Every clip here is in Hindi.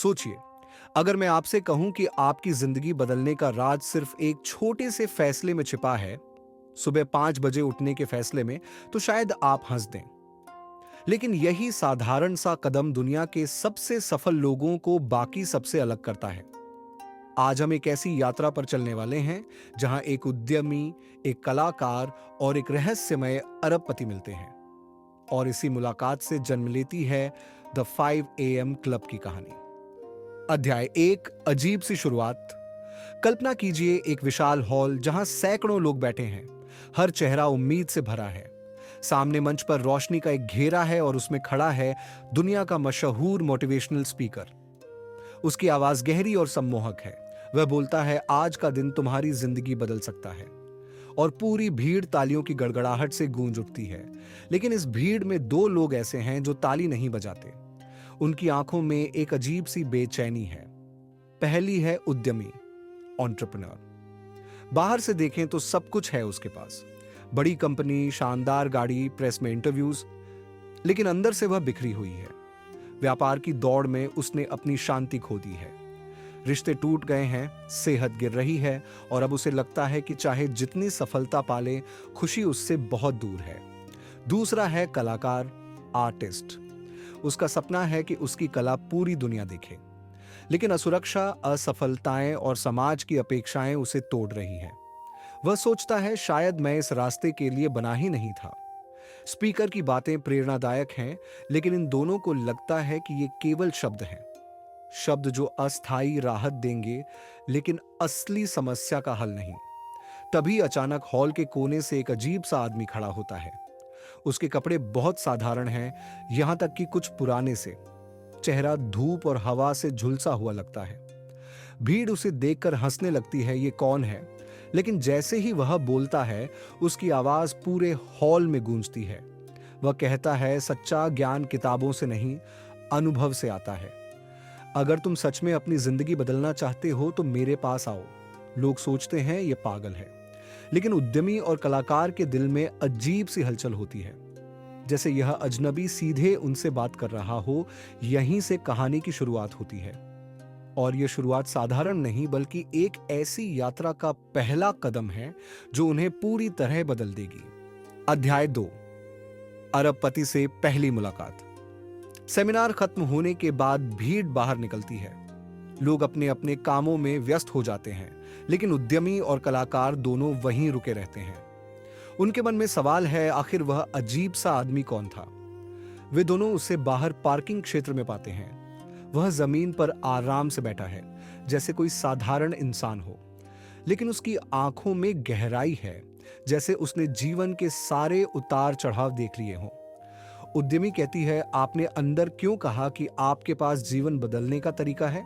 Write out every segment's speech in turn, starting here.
सोचिए, अगर मैं आपसे कहूं कि आपकी जिंदगी बदलने का राज सिर्फ एक छोटे से फैसले में छिपा है, सुबह 5 बजे उठने के फैसले में, तो शायद आप हंस दें। लेकिन यही साधारण सा कदम दुनिया के सबसे सफल लोगों को बाकी सबसे अलग करता है। आज हम एक ऐसी यात्रा पर चलने वाले हैं जहां एक उद्यमी, एक कलाकार और एक रहस्यमय अरबपति मिलते हैं। और इसी मुलाकात से जन्म लेती है द 5 AM क्लब की कहानी। अध्याय 1, अजीब सी शुरुआत। कल्पना कीजिए एक विशाल हॉल जहां सैकड़ों लोग बैठे हैं। हर चेहरा उम्मीद से भरा है। सामने मंच पर रोशनी का एक घेरा है और उसमें खड़ा है दुनिया का मशहूर मोटिवेशनल स्पीकर। उसकी आवाज गहरी और सम्मोहक है। वह बोलता है, आज का दिन तुम्हारी जिंदगी बदल सकता है। और पूरी भीड़ तालियों की गड़गड़ाहट से गूंज उठती है। लेकिन इस भीड़ में दो लोग ऐसे हैं जो ताली नहीं बजाते। उनकी आंखों में एक अजीब सी बेचैनी है। पहली है उद्यमी, एंटरप्रेन्योर। बाहर से देखें तो सब कुछ है उसके पास, बड़ी कंपनी, शानदार गाड़ी, प्रेस में इंटरव्यूज। लेकिन अंदर से वह बिखरी हुई है। व्यापार की दौड़ में उसने अपनी शांति खो दी है। रिश्ते टूट गए हैं, सेहत गिर रही है और अब उसे लगता है कि चाहे जितनी सफलता पाले, खुशी उससे बहुत दूर है। दूसरा है कलाकार, आर्टिस्ट। उसका सपना है कि उसकी कला पूरी दुनिया देखे। लेकिन असुरक्षा, असफलताएं और समाज की अपेक्षाएं उसे तोड़ रही हैं। वह सोचता है, शायद मैं इस रास्ते के लिए बना ही नहीं था। स्पीकर की बातें प्रेरणादायक हैं, लेकिन इन दोनों को लगता है कि ये केवल शब्द हैं। शब्द जो अस्थायी राहत देंगे, लेकिन असली समस्या का हल नहीं। तभी अचानक हॉल के कोने से एक अजीब सा आदमी खड़ा होता है। उसके कपड़े बहुत साधारण हैं, यहां तक कि कुछ पुराने से। चेहरा धूप और हवा से झुलसा हुआ लगता है। भीड़ उसे देखकर हंसने लगती है, ये कौन है? लेकिन जैसे ही वह बोलता है, उसकी आवाज पूरे हॉल में गूंजती है। वह कहता है, सच्चा ज्ञान किताबों से नहीं, अनुभव से आता है। अगर तुम सच में अपनी जिंदगी बदलना चाहते हो तो मेरे पास आओ। लोग सोचते हैं ये पागल है, लेकिन उद्यमी और कलाकार के दिल में अजीब सी हलचल होती है, जैसे यह अजनबी सीधे उनसे बात कर रहा हो। यहीं से कहानी की शुरुआत होती है। और यह शुरुआत साधारण नहीं, बल्कि एक ऐसी यात्रा का पहला कदम है जो उन्हें पूरी तरह बदल देगी। अध्याय 2, अरबपति से पहली मुलाकात। सेमिनार खत्म होने के बाद भीड़ बाहर निकलती है। लोग अपने अपने कामों में व्यस्त हो जाते हैं, लेकिन उद्यमी और कलाकार दोनों वहीं रुके रहते हैं। उनके मन में सवाल है, आखिर वह अजीब सा आदमी कौन था? वे दोनों उसे बाहर पार्किंग क्षेत्र में पाते हैं। वह जमीन पर आराम से बैठा है, जैसे कोई साधारण इंसान हो। लेकिन उसकी आंखों में गहराई है, जैसे उसने जीवन के सारे उतार चढ़ाव देख लिए हों। उद्यमी कहती है, आपने अंदर क्यों कहा कि आपके पास जीवन बदलने का तरीका है?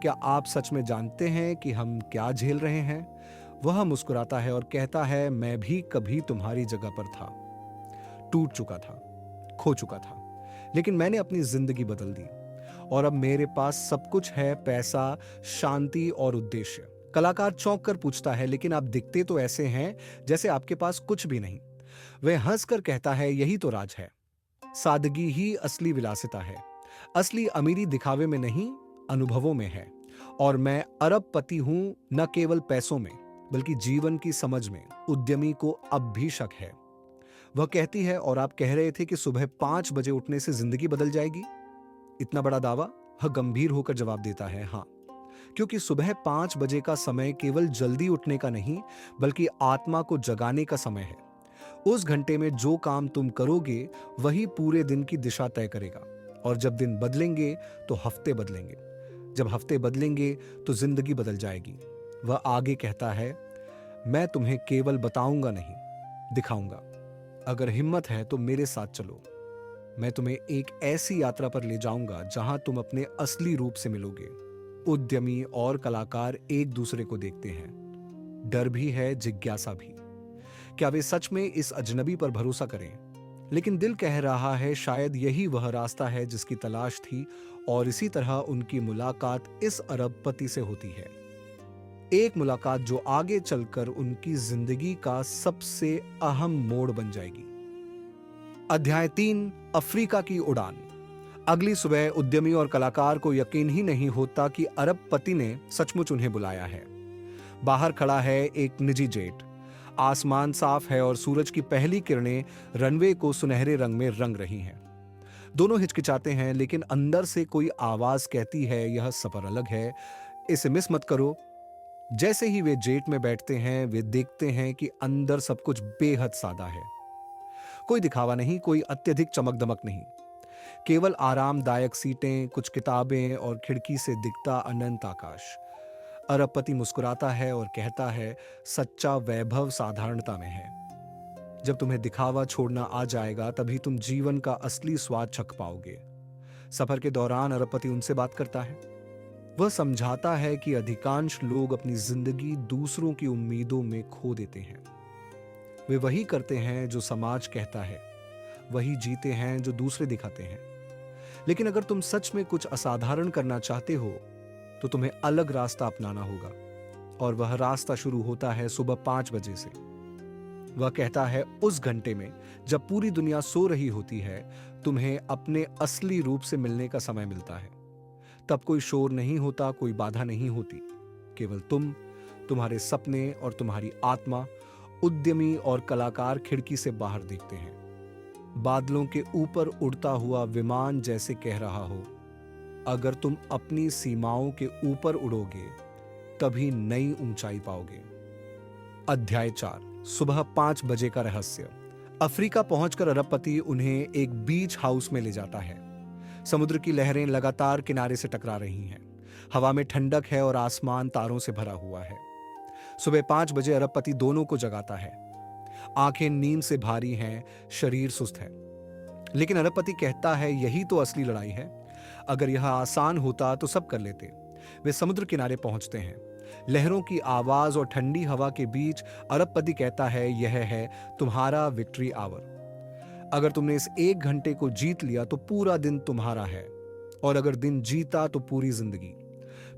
क्या आप सच में जानते हैं कि हम क्या झेल रहे हैं? वह मुस्कुराता है और कहता है, मैं भी कभी तुम्हारी जगह पर था। टूट चुका था, खो चुका था, लेकिन मैंने अपनी जिंदगी बदल दी और अब मेरे पास सब कुछ है, पैसा, शांति और उद्देश्य। कलाकार चौंक कर पूछता है, लेकिन आप दिखते तो ऐसे हैं जैसे आपके पास कुछ भी नहीं। वह हंसकर कहता है, यही तो राज है। सादगी ही असली विलासिता है। असली अमीरी दिखावे में नहीं, अनुभवों में है। और मैं अरबपति हूं, न केवल पैसों में, बल्कि जीवन की समझ में। उद्यमी को अब भी शक है। वह कहती है, और आप कह रहे थे कि सुबह 5 बजे उठने से जिंदगी बदल जाएगी? इतना बड़ा दावा? वह गंभीर होकर जवाब देता है, हाँ, क्योंकि सुबह 5 बजे का समय केवल जल्दी उठने का नहीं, बल्कि आत्मा को जगाने का समय है। उस घंटे में जो काम तुम करोगे, वही पूरे दिन की दिशा तय करेगा। और जब दिन बदलेंगे तो हफ्ते बदलेंगे। जब हफ्ते बदलेंगे तो जिंदगी बदल जाएगी। वह आगे कहता है, मैं तुम्हें केवल बताऊंगा नहीं, दिखाऊंगा। अगर हिम्मत है तो मेरे साथ चलो। मैं तुम्हें एक ऐसी यात्रा पर ले जाऊंगा जहां तुम अपने असली रूप से मिलोगे। उद्यमी और कलाकार एक दूसरे को देखते हैं। डर भी है, जिज्ञासा भी। क्या वे सच में इस अजनबी पर भरोसा करें? लेकिन दिल कह रहा है, शायद यही वह रास्ता है जिसकी तलाश थी। और इसी तरह उनकी मुलाकात इस अरबपति से होती है। एक मुलाकात जो आगे चलकर उनकी जिंदगी का सबसे अहम मोड़ बन जाएगी। अध्याय 3, अफ्रीका की उड़ान। अगली सुबह उद्यमी और कलाकार को यकीन ही नहीं होता कि अरबपति ने सचमुच उन्हें बुलाया है। बाहर खड़ा है एक निजी जेट। आसमान साफ है और सूरज की पहली किरणें रनवे को सुनहरे रंग में रंग रही हैं। दोनों हिचकिचाते हैं, लेकिन अंदर से कोई आवाज कहती है यह सफर अलग है, इसे मिस मत करो। जैसे ही वे जेट में बैठते हैं, वे देखते हैं कि अंदर सब कुछ बेहद सादा है। कोई दिखावा नहीं, कोई अत्यधिक चमक दमक नहीं, केवल आरामदायक सीटें, कुछ किताबें और खिड़की से दिखता अनंत आकाश। अरबपति मुस्कुराता है और कहता है, सच्चा वैभव साधारणता में है। जब तुम्हें दिखावा छोड़ना आ जाएगा, तभी तुम जीवन का असली स्वाद चख पाओगे। सफर के दौरान अरबपति उनसे बात करता है। वह समझाता है कि अधिकांश लोग अपनी जिंदगी दूसरों की उम्मीदों में खो देते हैं। वे वही करते हैं जो समाज कहता है, वही जीते हैं जो दूसरे दिखाते हैं। लेकिन अगर तुम सच में कुछ असाधारण करना चाहते हो, तो तुम्हें अलग रास्ता अपनाना होगा। और वह रास्ता शुरू होता है सुबह 5 बजे से। वह कहता है, उस घंटे में जब पूरी दुनिया सो रही होती है, तुम्हें अपने असली रूप से मिलने का समय मिलता है। तब कोई शोर नहीं होता, कोई बाधा नहीं होती, केवल तुम, तुम्हारे सपने और तुम्हारी आत्मा। उद्यमी और कलाकार खिड़की से बाहर देखते हैं। बादलों के ऊपर उड़ता हुआ विमान जैसे कह रहा हो, अगर तुम अपनी सीमाओं के ऊपर उड़ोगे, तभी नई ऊंचाई पाओगे। अध्याय 4, सुबह 5 बजे का रहस्य। अफ्रीका पहुंचकर अरबपति उन्हें एक बीच हाउस में ले जाता है। समुद्र की लहरें लगातार किनारे से टकरा रही हैं। हवा में ठंडक है और आसमान तारों से भरा हुआ है। सुबह 5 बजे अरबपति दोनों को जगाता है। आंखें नींद से भारी हैं, शरीर सुस्त है। लेकिन अरबपति कहता है, यही तो असली लड़ाई है। अगर यह आसान होता तो सब कर लेते। वे समुद्र किनारे पहुंचते हैं। लहरों की आवाज और ठंडी हवा के बीच अरबपति कहता है, यह है तुम्हारा विक्ट्री आवर। अगर तुमने इस 1 घंटे को जीत लिया तो पूरा दिन तुम्हारा है, और अगर दिन जीता तो पूरी जिंदगी।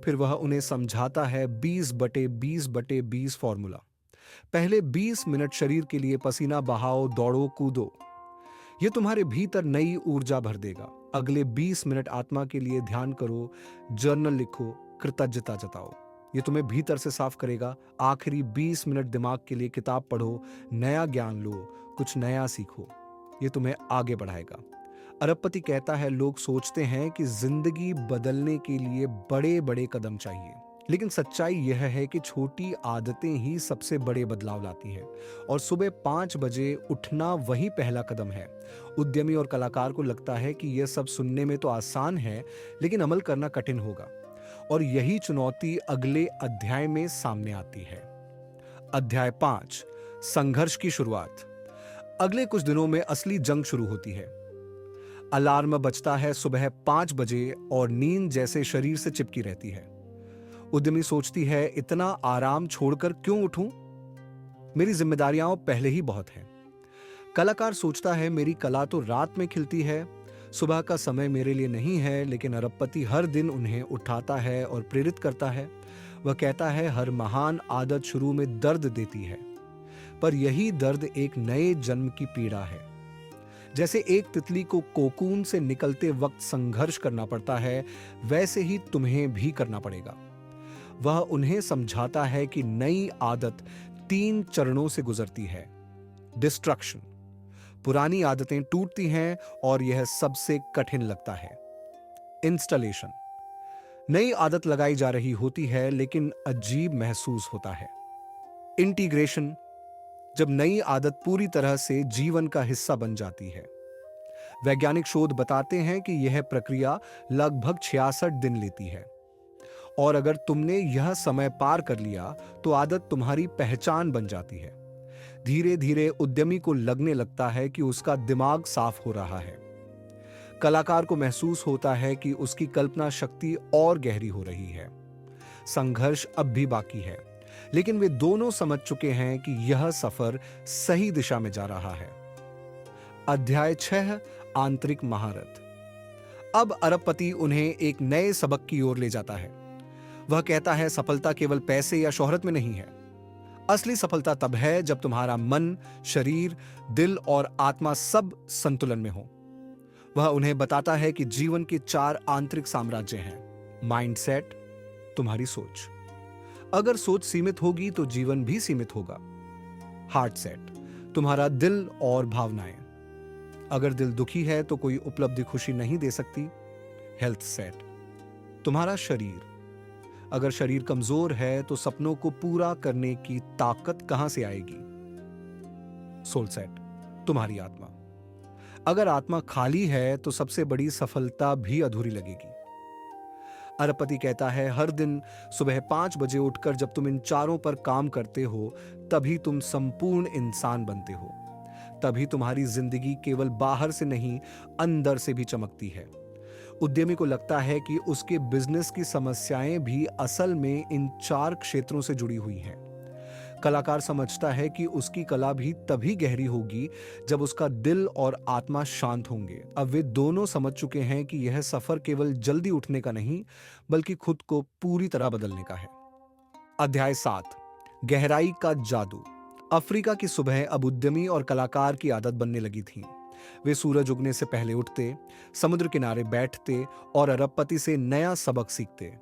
फिर वह उन्हें समझाता है 20/20/20 फॉर्मूला। पहले 20 मिनट शरीर के लिए पसीना बहाओ, दौड़ो, कूदो। यह तुम्हारे भीतर नई ऊर्जा भर देगा। अगले 20 मिनट आत्मा के लिए ध्यान करो, जर्नल लिखो, कृतज्ञता जताओ। यह तुम्हें भीतर से साफ करेगा। आखिरी 20 मिनट दिमाग के लिए किताब पढ़ो, नया ज्ञान लो, कुछ नया सीखो। यह तुम्हें आगे बढ़ाएगा। अरबपति कहता है, लोग सोचते हैं कि जिंदगी बदलने के लिए बड़े बड़े कदम चाहिए, लेकिन सच्चाई यह है कि छोटी आदतें ही सबसे बड़े बदलाव लाती हैं। और सुबह 5 बजे उठना वही पहला कदम है। उद्यमी और कलाकार को लगता है कि यह सब सुनने में तो आसान है, लेकिन अमल करना कठिन होगा। और यही चुनौती अगले अध्याय में सामने आती है। अध्याय 5, संघर्ष की शुरुआत। अगले कुछ दिनों में असली जंग शुरू होती है। अलार्म बजता है सुबह 5 बजे और नींद जैसे शरीर से चिपकी रहती है। उद्यमी सोचती है, इतना आराम छोड़कर क्यों उठूं? मेरी जिम्मेदारियां पहले ही बहुत हैं। कलाकार सोचता है, मेरी कला तो रात में खिलती है, सुबह का समय मेरे लिए नहीं है। लेकिन अरबपति हर दिन उन्हें उठाता है और प्रेरित करता है। वह कहता है, हर महान आदत शुरू में दर्द देती है, पर यही दर्द एक नए जन्म की पीड़ा है। जैसे एक तितली को कोकून से निकलते वक्त संघर्ष करना पड़ता है, वैसे ही तुम्हें भी करना पड़ेगा। वह उन्हें समझाता है कि नई आदत 3 चरणों से गुजरती है। डिस्ट्रक्शन, पुरानी आदतें टूटती हैं और यह सबसे कठिन लगता है। इंस्टॉलेशन, नई आदत लगाई जा रही होती है, लेकिन अजीब महसूस होता है। इंटीग्रेशन, जब नई आदत पूरी तरह से जीवन का हिस्सा बन जाती है। वैज्ञानिक शोध बताते हैं कि यह प्रक्रिया लगभग 66 दिन लेती है। और अगर तुमने यह समय पार कर लिया, तो आदत तुम्हारी पहचान बन जाती है। धीरे धीरे उद्यमी को लगने लगता है कि उसका दिमाग साफ हो रहा है। कलाकार को महसूस होता है कि उसकी कल्पना शक्ति और गहरी हो रही है। संघर्ष अब भी बाकी है, लेकिन वे दोनों समझ चुके हैं कि यह सफर सही दिशा में जा रहा है। अध्याय 6, आंतरिक महारत। अब अरबपति उन्हें एक नए सबक की ओर ले जाता है। वह कहता है, सफलता केवल पैसे या शोहरत में नहीं है। असली सफलता तब है जब तुम्हारा मन, शरीर, दिल और आत्मा सब संतुलन में हो। वह उन्हें बताता है कि जीवन के 4 आंतरिक साम्राज्य हैं। माइंडसेट, तुम्हारी सोच। अगर सोच सीमित होगी तो जीवन भी सीमित होगा। हार्ट सेट, तुम्हारा दिल और भावनाएं। अगर दिल दुखी है तो कोई उपलब्धि खुशी नहीं दे सकती। हेल्थ सेट, तुम्हारा शरीर। अगर शरीर कमजोर है तो सपनों को पूरा करने की ताकत कहां से आएगी। सोल सेट, तुम्हारी आत्मा। अगर आत्मा खाली है तो सबसे बड़ी सफलता भी अधूरी लगेगी। अरबपति कहता है, हर दिन सुबह 5 बजे उठकर जब तुम इन चारों पर काम करते हो, तभी तुम संपूर्ण इंसान बनते हो। तभी तुम्हारी जिंदगी केवल बाहर से नहीं, अंदर से भी चमकती है। उद्यमी को लगता है कि उसके बिजनेस की समस्याएं भी असल में इन 4 क्षेत्रों से जुड़ी हुई हैं। कलाकार समझता है कि उसकी कला भी तभी गहरी होगी जब उसका दिल और आत्मा शांत होंगे। अब वे दोनों समझ चुके हैं कि यह सफर केवल जल्दी उठने का नहीं, बल्कि खुद को पूरी तरह बदलने का है। अध्याय 7, गहराई का जादू। अफ्रीका की सुबह अब उद्यमी और कलाकार की आदत बनने लगी थी। वे सूरज उगने से पहले उठते, समुद्र किनारे बैठते और अरबपति से नया सबक सीखते।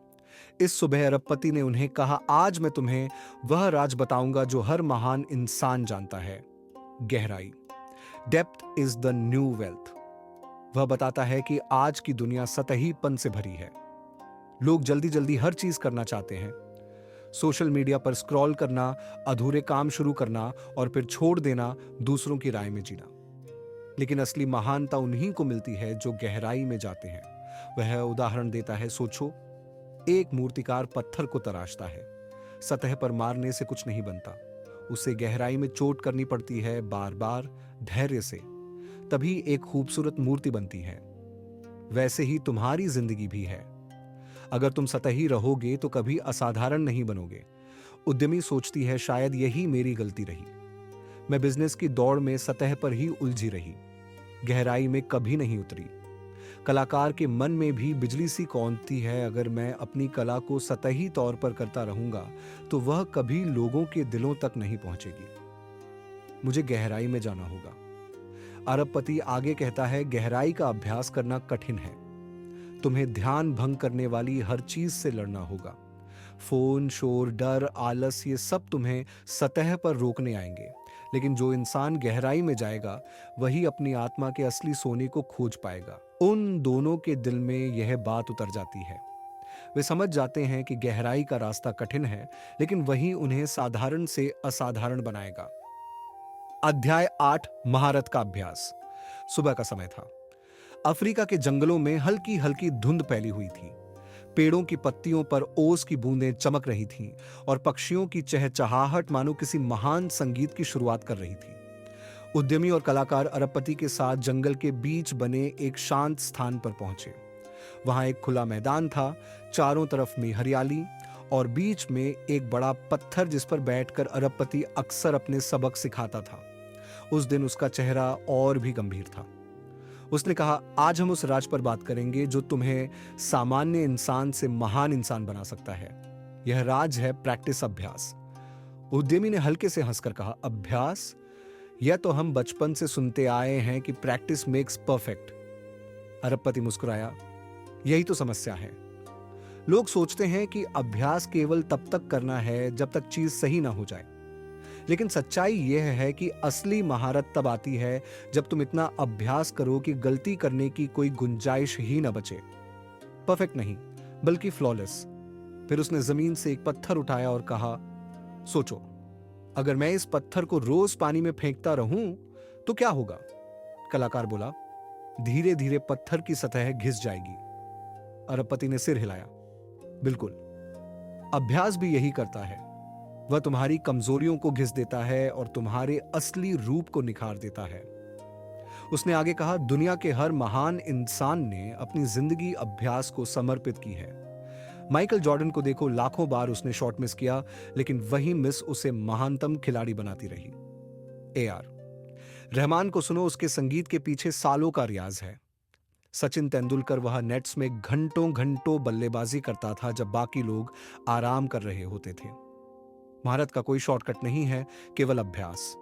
इस सुबह अरबपति ने उन्हें कहा, आज मैं तुम्हें वह राज बताऊंगा जो हर महान इंसान जानता है। गहराई, depth is the new wealth. वह बताता है कि आज की दुनिया सतहीपन से भरी है। लोग जल्दी जल्दी हर चीज करना चाहते हैं। सोशल मीडिया पर स्क्रॉल करना, अधूरे काम शुरू करना और फिर छोड़ देना, दूसरों की राय में जीना। लेकिन असली महानता उन्हीं को मिलती है जो गहराई में जाते हैं। वह उदाहरण देता है, सोचो, एक मूर्तिकार पत्थर को तराशता है। सतह पर मारने से कुछ नहीं बनता, उसे गहराई में चोट करनी पड़ती है, बार बार, धैर्य से। तभी एक खूबसूरत मूर्ति बनती है। वैसे ही तुम्हारी जिंदगी भी है। अगर तुम सतही रहोगे तो कभी असाधारण नहीं बनोगे। उद्यमी सोचती है, शायद यही मेरी गलती रही। मैं बिजनेस की दौड़ में सतह पर ही उलझी रही, गहराई में कभी नहीं उतरी। कलाकार के मन में भी बिजली सी कौंधती है, अगर मैं अपनी कला को सतही तौर पर करता रहूंगा तो वह कभी लोगों के दिलों तक नहीं पहुंचेगी। मुझे गहराई में जाना होगा। अरबपति आगे कहता है, गहराई का अभ्यास करना कठिन है। तुम्हें ध्यान भंग करने वाली हर चीज से लड़ना होगा। फोन, शोर, डर, आलस, ये सब तुम्हें सतह पर रोकने आएंगे। लेकिन जो इंसान गहराई में जाएगा वही अपनी आत्मा के असली सोने को खोज पाएगा। उन दोनों के दिल में यह बात उतर जाती है। वे समझ जाते हैं कि गहराई का रास्ता कठिन है, लेकिन वही उन्हें साधारण से असाधारण बनाएगा। अध्याय 8, महारत का अभ्यास। सुबह का समय था। अफ्रीका के जंगलों में हल्की हल्की धुंध फैली हुई थी। पेड़ों की पत्तियों पर ओस की बूंदें चमक रही थीं और पक्षियों की चहचहाहट मानो किसी महान संगीत की शुरुआत कर रही थी। उद्यमी और कलाकार अरबपति के साथ जंगल के बीच बने एक शांत स्थान पर पहुंचे। वहां एक खुला मैदान था, चारों तरफ में हरियाली और बीच में एक बड़ा पत्थर जिस पर बैठकर अरबपति अक्सर अपने सबक सिखाता था। उस दिन उसका चेहरा और भी गंभीर था। उसने कहा, आज हम उस राज पर बात करेंगे जो तुम्हें सामान्य इंसान से महान इंसान बना सकता है। यह राज है प्रैक्टिस, अभ्यास। उद्यमी ने हल्के से हंसकर कहा, अभ्यास? यह तो हम बचपन से सुनते आए हैं कि प्रैक्टिस मेक्स परफेक्ट। अरबपति मुस्कुराया, यही तो समस्या है। लोग सोचते हैं कि अभ्यास केवल तब तक करना है जब तक चीज सही ना हो जाए। लेकिन सच्चाई यह है कि असली महारत तब आती है जब तुम इतना अभ्यास करो कि गलती करने की कोई गुंजाइश ही न बचे। परफेक्ट नहीं, बल्कि फ्लॉलेस। फिर उसने जमीन से एक पत्थर उठाया और कहा, सोचो, अगर मैं इस पत्थर को रोज पानी में फेंकता रहूं तो क्या होगा? कलाकार बोला, धीरे धीरे पत्थर की सतह घिस जाएगी। अरबपति ने सिर हिलाया, बिल्कुल, अभ्यास भी यही करता है। वह तुम्हारी कमजोरियों को घिस देता है और तुम्हारे असली रूप को निखार देता है। उसने आगे कहा, दुनिया के हर महान इंसान ने अपनी जिंदगी अभ्यास को समर्पित की है। माइकल जॉर्डन को देखो, लाखों बार उसने शॉट मिस किया, लेकिन वही मिस उसे महानतम खिलाड़ी बनाती रही। AR रहमान को सुनो, उसके संगीत के पीछे सालों का रियाज है। सचिन तेंदुलकर वह नेट्स में घंटों घंटों बल्लेबाजी करता था जब बाकी लोग आराम कर रहे होते थे। महारत का कोई शॉर्टकट नहीं है, केवल अभ्यास।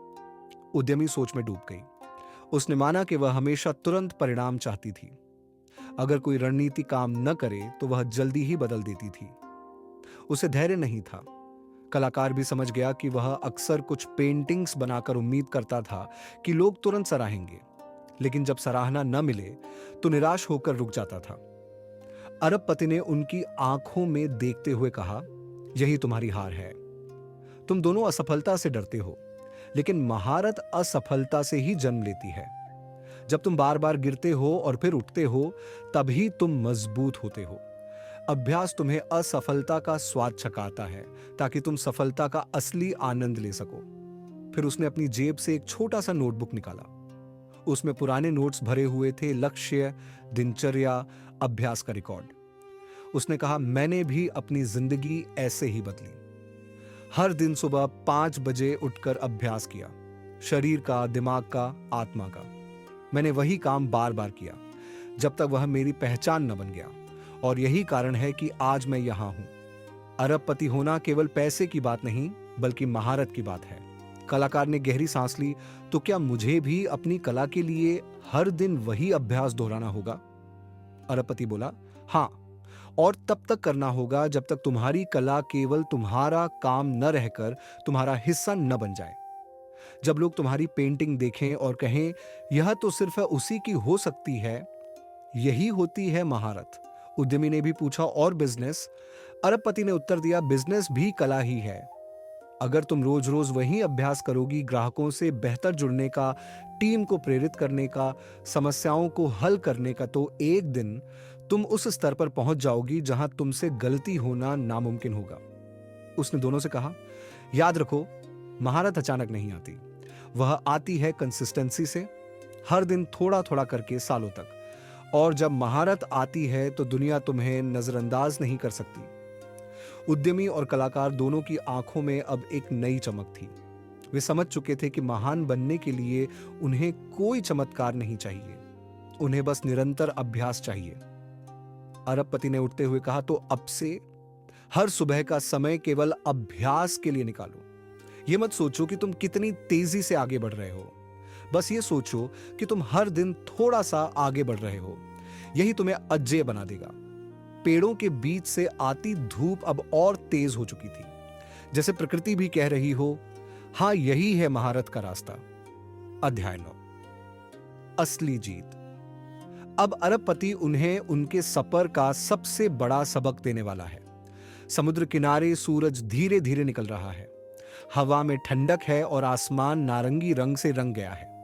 उद्यमी सोच में डूब गई। उसने माना कि वह हमेशा तुरंत परिणाम चाहती थी। अगर कोई रणनीति काम न करे तो वह जल्दी ही बदल देती थी। उसे धैर्य नहीं था। कलाकार भी समझ गया कि वह अक्सर कुछ पेंटिंग्स बनाकर उम्मीद करता था कि लोग तुरंत सराहेंगे, लेकिन जब सराहना न मिले तो निराश होकर रुक जाता था। अरबपति ने उनकी आंखों में देखते हुए कहा, यही तुम्हारी हार है। तुम दोनों असफलता से डरते हो, लेकिन महारत असफलता से ही जन्म लेती है। जब तुम बार बार गिरते हो और फिर उठते हो, तभी तुम मजबूत होते हो। अभ्यास तुम्हें असफलता का स्वाद चखाता है, ताकि तुम सफलता का असली आनंद ले सको। फिर उसने अपनी जेब से एक छोटा सा नोटबुक निकाला। उसमें पुराने नोट्स भरे हुए थे, लक्ष्य, दिनचर्या, अभ्यास का रिकॉर्ड। उसने कहा, मैंने भी अपनी जिंदगी ऐसे ही बदली। हर दिन सुबह 5 बजे उठकर अभ्यास किया, शरीर का, दिमाग का, आत्मा का। मैंने वही काम बार बार किया जब तक वह मेरी पहचान न बन गया, और यही कारण है कि आज मैं यहां हूं। अरबपति होना केवल पैसे की बात नहीं, बल्कि महारत की बात है। कलाकार ने गहरी सांस ली। तो क्या मुझे भी अपनी कला के लिए हर दिन वही अभ्यास दोहराना होगा? अरबपति बोला, हां, और तब तक करना होगा जब तक तुम्हारी कला केवल तुम्हारा काम न रहकर तुम्हारा हिस्सा न बन जाए। जब लोग तुम्हारी पेंटिंग देखें और कहें, यह तो सिर्फ उसी की हो सकती है, यही होती है महारत। उद्यमी ने भी पूछा, और बिजनेस? अरबपति ने उत्तर दिया, बिजनेस भी कला ही है। अगर तुम रोज रोज वही अभ्यास करोगी, ग्राहकों से बेहतर जुड़ने का, टीम को प्रेरित करने का, समस्याओं को हल करने का, तो एक दिन तुम उस स्तर पर पहुंच जाओगी जहां तुमसे गलती होना नामुमकिन होगा। उसने दोनों से कहा, याद रखो, महारत अचानक नहीं आती, वह आती है कंसिस्टेंसी से, हर दिन थोड़ा थोड़ा करके, सालों तक। और जब महारत आती है तो दुनिया तुम्हें नजरअंदाज नहीं कर सकती। उद्यमी और कलाकार दोनों की आंखों में अब एक नई चमक थी। वे समझ चुके थे कि महान बनने के लिए उन्हें कोई चमत्कार नहीं चाहिए, उन्हें बस निरंतर अभ्यास चाहिए। अरबपति ने उठते हुए कहा, तो अब से हर सुबह का समय केवल अभ्यास के लिए निकालो। यह मत सोचो कि तुम कितनी तेजी से आगे बढ़ रहे हो, बस ये सोचो कि तुम हर दिन थोड़ा सा आगे बढ़ रहे हो। यही तुम्हें अजेय बना देगा। पेड़ों के बीच से आती धूप अब और तेज हो चुकी थी, जैसे प्रकृति भी कह रही हो, हां, यही है महारत का रास्ता। अध्याय 9, असली जीत। अब अरबपति उन्हें उनके सफर का सबसे बड़ा सबक देने वाला है। समुद्र किनारे सूरज धीरे धीरे निकल रहा है, हवा में ठंडक है और आसमान नारंगी रंग से रंग गया है।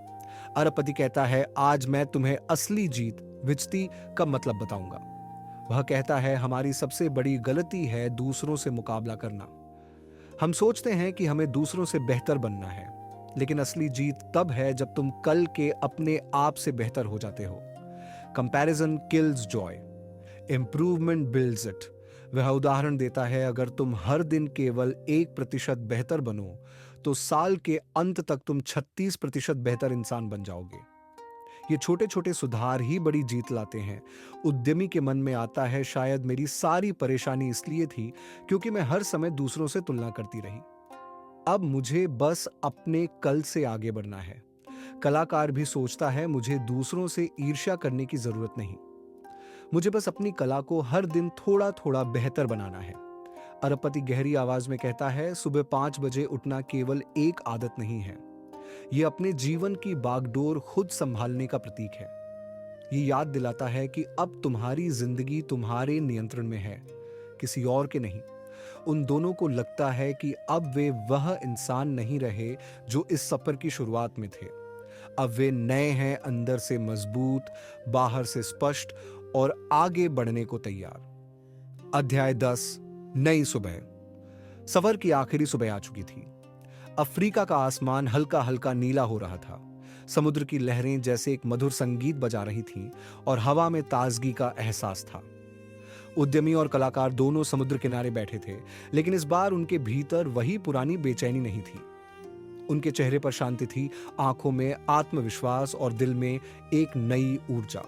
अरबपति कहता है, आज मैं तुम्हें असली जीत, विजती का मतलब बताऊंगा। वह कहता है, हमारी सबसे बड़ी गलती है दूसरों से मुकाबला करना। हम सोचते हैं कि हमें दूसरों से बेहतर बनना है, लेकिन असली जीत तब है जब तुम कल के अपने आप से बेहतर हो जाते हो। Comparison kills Joy, improvement builds it. वह उदाहरण देता है, अगर तुम हर दिन केवल 1% बेहतर बनो, तो साल के अंत तक तुम 36% बेहतर इंसान बन जाओगे। ये छोटे छोटे सुधार ही बड़ी जीत लाते हैं। उद्यमी के मन में आता है, शायद मेरी सारी परेशानी इसलिए थी क्योंकि मैं हर समय दूसरों से तुलना करती रही। अब मुझे बस अपने कल से आगे बढ़ना है। कलाकार भी सोचता है, मुझे दूसरों से ईर्ष्या करने की जरूरत नहीं, मुझे बस अपनी कला को हर दिन थोड़ा थोड़ा बेहतर बनाना है। अरबपति गहरी आवाज में कहता है, सुबह 5 बजे उठना केवल एक आदत नहीं है, यह अपने जीवन की बागडोर खुद संभालने का प्रतीक है। ये याद दिलाता है कि अब तुम्हारी जिंदगी तुम्हारे नियंत्रण में है, किसी और के नहीं। उन दोनों को लगता है कि अब वे वह इंसान नहीं रहे जो इस सफर की शुरुआत में थे। अब वे नए हैं, अंदर से मजबूत, बाहर से स्पष्ट और आगे बढ़ने को तैयार। अध्याय 10, नई सुबह। सफर की आखिरी सुबह आ चुकी थी। अफ्रीका का आसमान हल्का हल्का नीला हो रहा था। समुद्र की लहरें जैसे एक मधुर संगीत बजा रही थीं और हवा में ताजगी का एहसास था। उद्यमी और कलाकार दोनों समुद्र किनारे बैठे थे, लेकिन इस बार उनके भीतर वही पुरानी बेचैनी नहीं थी। उनके चेहरे पर शांति थी, आंखों में आत्मविश्वास और दिल में एक नई ऊर्जा।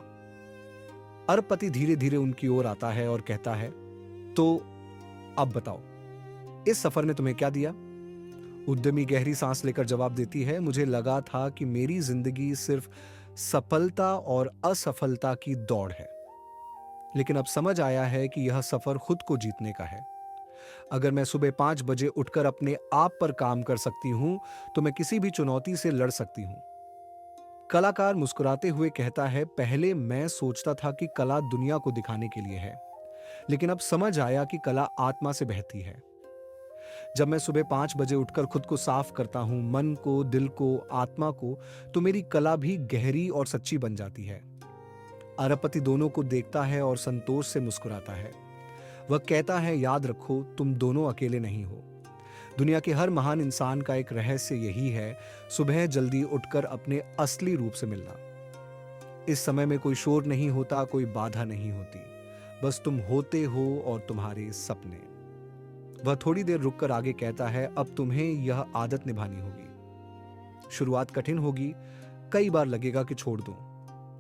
अरबपति धीरे धीरे उनकी ओर आता है और कहता है, तो अब बताओ, इस सफर ने तुम्हें क्या दिया? उद्यमी गहरी सांस लेकर जवाब देती है, मुझे लगा था कि मेरी जिंदगी सिर्फ सफलता और असफलता की दौड़ है, लेकिन अब समझ आया है कि यह सफर खुद को जीतने का है। अगर मैं सुबह 5 बजे उठकर अपने आप पर काम कर सकती हूं, तो मैं किसी भी चुनौती से लड़ सकती हूं। कलाकार मुस्कुराते हुए कहता है, पहले मैं सोचता था कि कला दुनिया को दिखाने के लिए है, लेकिन अब समझ आया कि कला आत्मा से बहती है। जब मैं सुबह 5 बजे उठकर खुद को साफ करता हूं, मन को, दिल को, आत्मा को, तो मेरी कला भी गहरी और सच्ची बन जाती है। अरबपति दोनों को देखता है और संतोष से मुस्कुराता है। वह कहता है, याद रखो, तुम दोनों अकेले नहीं हो। दुनिया के हर महान इंसान का एक रहस्य यही है, सुबह जल्दी उठकर अपने असली रूप से मिलना। इस समय में कोई शोर नहीं होता, कोई बाधा नहीं होती, बस तुम होते हो और तुम्हारे सपने। वह थोड़ी देर रुककर आगे कहता है, अब तुम्हें यह आदत निभानी होगी। शुरुआत कठिन होगी, कई बार लगेगा कि छोड़ दूं,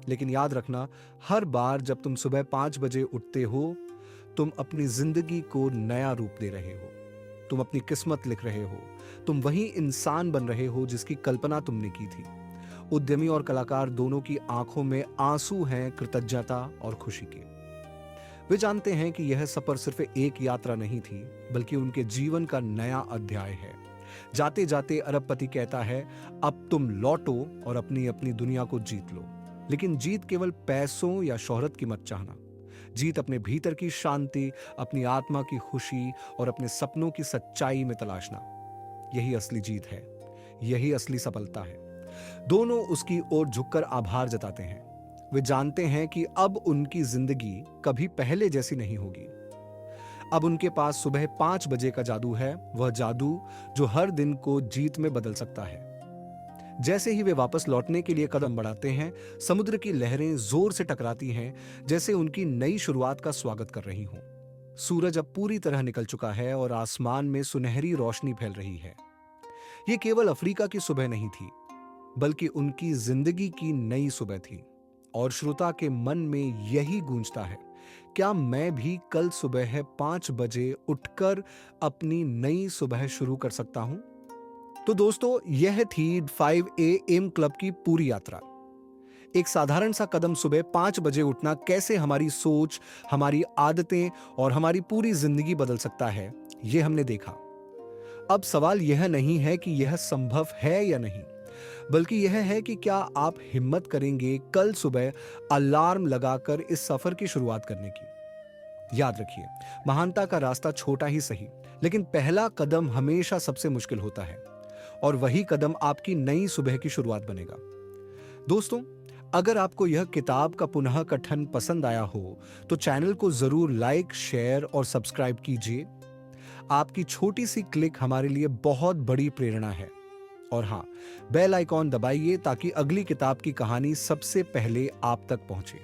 लेकिन याद रखना, हर बार जब तुम सुबह 5 बजे उठते हो, तुम अपनी जिंदगी को नया रूप दे रहे हो। तुम अपनी किस्मत लिख रहे हो। तुम वही इंसान बन रहे हो जिसकी कल्पना तुमने की थी। उद्यमी और कलाकार दोनों की आंखों में आंसू हैं कृतज्ञता और खुशी के। वे जानते हैं कि यह सफर सिर्फ एक यात्रा नहीं थी, बल्कि उनके जीवन का नया अध्याय है। जाते जाते अरबपति कहता है, अब तुम लौटो और अपनी अपनी दुनिया को जीत लो। लेकिन जीत केवल पैसों या शोहरत की मत चाहना। जीत अपने भीतर की शांति, अपनी आत्मा की खुशी और अपने सपनों की सच्चाई में तलाशना। यही असली जीत है, यही असली सफलता है। दोनों उसकी ओर झुककर आभार जताते हैं। वे जानते हैं कि अब उनकी जिंदगी कभी पहले जैसी नहीं होगी। अब उनके पास सुबह 5 बजे का जादू है, वह जादू जो हर दिन को जीत में बदल सकता है। जैसे ही वे वापस लौटने के लिए कदम बढ़ाते हैं, समुद्र की लहरें जोर से टकराती हैं, जैसे उनकी नई शुरुआत का स्वागत कर रही हों। सूरज अब पूरी तरह निकल चुका है और आसमान में सुनहरी रोशनी फैल रही है। ये केवल अफ्रीका की सुबह नहीं थी, बल्कि उनकी जिंदगी की नई सुबह थी। और श्रोता के मन में यही गूंजता है, क्या मैं भी कल सुबह 5 बजे उठकर अपनी नई सुबह शुरू कर सकता हूं? तो दोस्तों, यह थी 5 AM क्लब की पूरी यात्रा। एक साधारण सा कदम, सुबह 5 बजे उठना, कैसे हमारी सोच, हमारी आदतें और हमारी पूरी जिंदगी बदल सकता है, यह हमने देखा। अब सवाल यह नहीं है कि यह संभव है या नहीं, बल्कि यह है कि क्या आप हिम्मत करेंगे कल सुबह अलार्म लगाकर इस सफर की शुरुआत करने की। याद रखिए, महानता का रास्ता छोटा ही सही, लेकिन पहला कदम हमेशा सबसे मुश्किल होता है, और वही कदम आपकी नई सुबह की शुरुआत बनेगा। दोस्तों, अगर आपको यह किताब का पुनः कथन पसंद आया हो, तो चैनल को जरूर लाइक, शेयर और सब्सक्राइब कीजिए। आपकी छोटी सी क्लिक हमारे लिए बहुत बड़ी प्रेरणा है। और हाँ, बेल आइकॉन दबाइए ताकि अगली किताब की कहानी सबसे पहले आप तक पहुंचे।